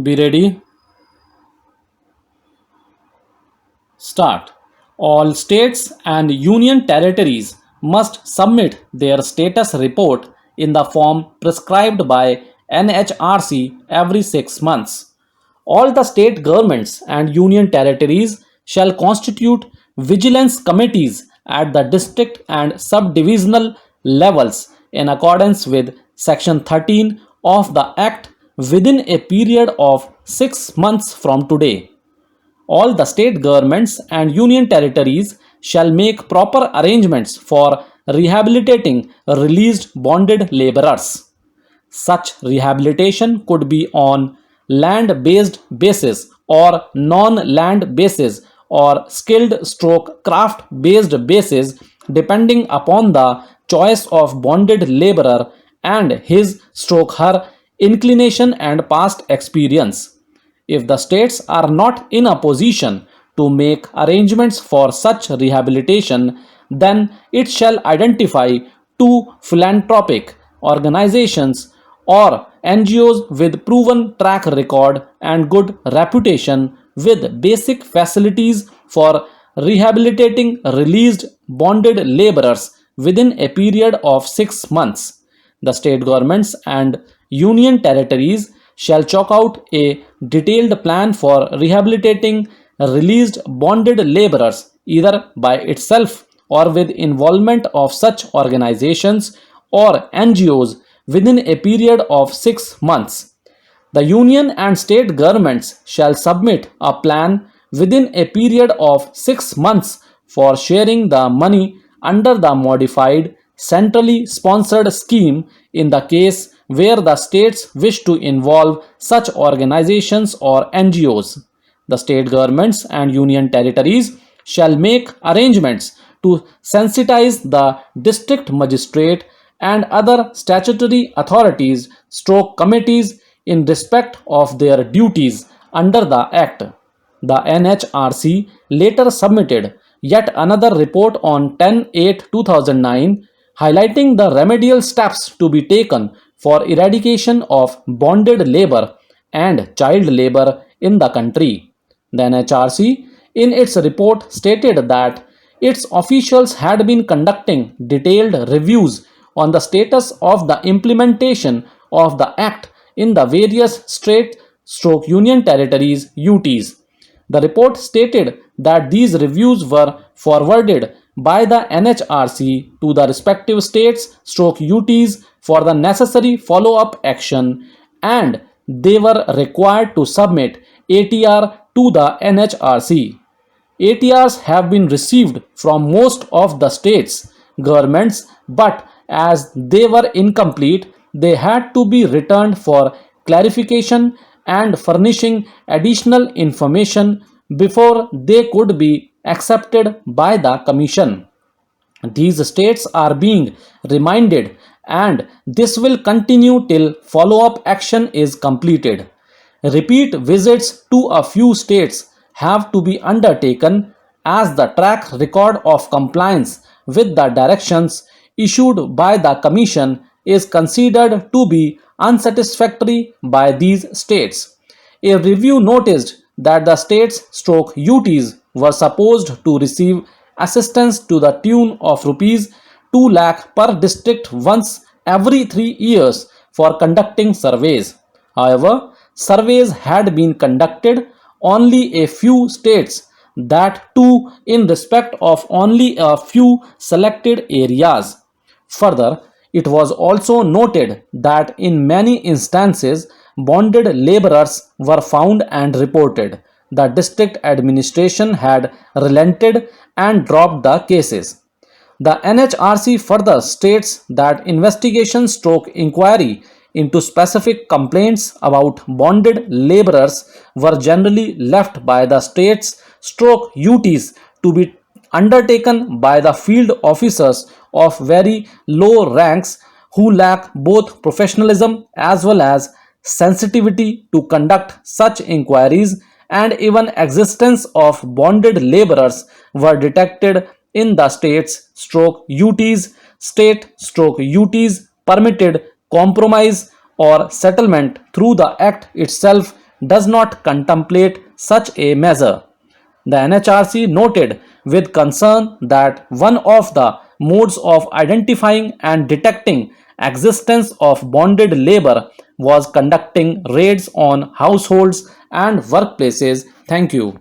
Be ready. Start. All states and union territories must submit their status report in the form prescribed by NHRC every 6 months. All the state governments and union territories shall constitute vigilance committees at the district and subdivisional levels in accordance with Section 13 of the Act within a period of 6 months from today. All the state governments and union territories shall make proper arrangements for rehabilitating released bonded laborers. Such rehabilitation could be on land-based basis or non-land basis or skilled stroke craft-based basis depending upon the choice of bonded laborer and his stroke her inclination and past experience. If the states are not in a position to make arrangements for such rehabilitation, then it shall identify two philanthropic organizations or NGOs with proven track record and good reputation with basic facilities for rehabilitating released bonded laborers within a period of 6 months. The state governments and union territories shall chalk out a detailed plan for rehabilitating released bonded laborers either by itself or with involvement of such organizations or NGOs within a period of 6 months. The union and state governments shall submit a plan within a period of 6 months for sharing the money under the modified centrally sponsored scheme in the case where the states wish to involve such organizations or NGOs. The state governments and union territories shall make arrangements to sensitize the district magistrate and other statutory authorities stroke committees in respect of their duties under the Act. The NHRC later submitted yet another report on 10/8/2009 highlighting the remedial steps to be taken for eradication of bonded labor and child labor in the country. The NHRC in its report stated that its officials had been conducting detailed reviews on the status of the implementation of the Act in the various state stroke union territories UTs. The report stated that these reviews were forwarded by the NHRC to the respective states stroke UTs for the necessary follow-up action and they were required to submit ATR to the NHRC. ATRs have been received from most of the states governments, but as they were incomplete, they had to be returned for clarification and furnishing additional information before they could be accepted by the Commission. These states are being reminded and this will continue till follow-up action is completed. Repeat visits to a few states have to be undertaken as the track record of compliance with the directions issued by the Commission is considered to be unsatisfactory by these states. A review noticed that the states stroke UTs were supposed to receive assistance to the tune of rupees 2 lakh per district once every 3 years for conducting surveys. However, surveys had been conducted only a few states, that too in respect of only a few selected areas. Further, it was also noted that in many instances bonded laborers were found and reported. The district administration had relented and dropped the cases. The NHRC further states that investigation stroke inquiry into specific complaints about bonded laborers were generally left by the states stroke UTs to be undertaken by the field officers of very low ranks who lack both professionalism as well as sensitivity to conduct such inquiries, and even existence of bonded laborers were detected in the states stroke UTs. State stroke UTs permitted compromise or settlement through the act itself does not contemplate such a measure. The NHRC noted with concern that one of the modes of identifying and detecting existence of bonded labor was conducting raids on households and workplaces. Thank you.